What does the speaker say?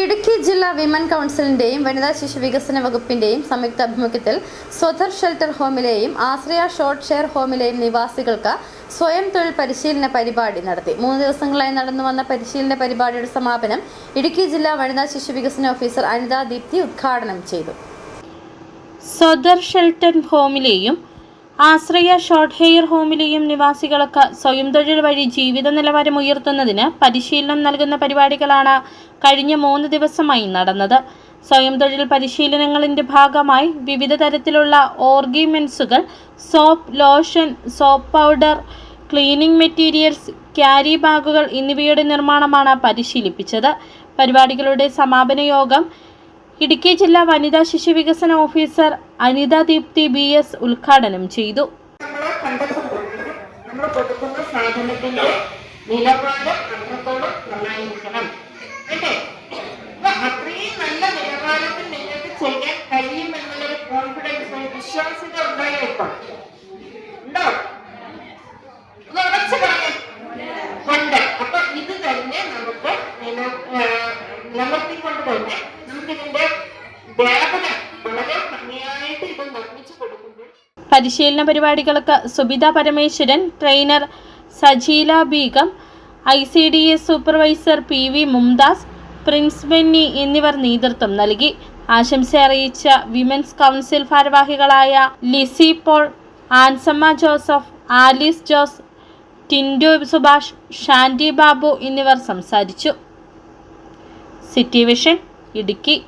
ഇടുക്കി ജില്ലാ വിമൻ കൗൺസിലിന്റെയും വനിതാ ശിശു വികസന വകുപ്പിന്റെയും സംയുക്ത ആഭിമുഖ്യത്തിൽ സ്വദർ ഷെൽട്ടർ ഹോമിലെയും ആശ്രയ ഷോർട്ട് ഷെയർ ഹോമിലെയും നിവാസികൾക്ക് സ്വയം തൊഴിൽ പരിശീലന പരിപാടി നടത്തി. 3 ദിവസങ്ങളായി നടന്നുവന്ന പരിശീലന പരിപാടിയുടെ സമാപനം ഇടുക്കി ജില്ലാ വനിതാ ശിശു വികസന ഓഫീസർ അനിത ദീപ്തി ഉദ്ഘാടനം ചെയ്തു. സ്വദർ ഷെൽട്ടർ ഹോമിലെയും ആശ്രയ ഷോർട്ട് ഹെയർ ഹോമിലെയും നിവാസികൾക്ക് സ്വയം തൊഴിൽ വഴി ജീവിത നിലവാരം ഉയർത്തുന്നതിന് പരിശീലനം നൽകുന്ന പരിപാടികളാണ് കഴിഞ്ഞ 3 ദിവസമായി നടന്നത്. സ്വയം തൊഴിൽ പരിശീലനങ്ങളുടെ ഭാഗമായി വിവിധ തരത്തിലുള്ള ഓർഗിമെന്റ്സുകൾ, soap, lotion, soap powder, cleaning materials, carry ബാഗുകൾ എന്നിവയുടെ നിർമ്മാണമാണ് പരിശീലിപ്പിച്ചത്. പരിപാടികളുടെ സമാപന യോഗം ഇടുക്കി ജില്ലാ വനിതാ ശിശു വികസന ഓഫീസർ അനിത ദീപ്തി BS ഉദ്ഘാടനം ചെയ്തു. പരിശീലന പരിപാടികൾക്ക് Subitha Parameswaran, trainer Sajeela Beegum, ICDS supervisor PV Mumtaz, Prince Benny എന്നിവർ നേതൃത്വം നൽകി. ആശംസ അറിയിച്ച വിമൻസ് കൗൺസിൽ ഭാരവാഹികളായ ലിസി പോൾ, ആൻസമ്മ ജോസഫ്, ആലീസ് ജോസ്, ടിൻഡു സുഭാഷ്, ഷാൻഡി ബാബു എന്നിവർ സംസാരിച്ചു. City vision Idukki.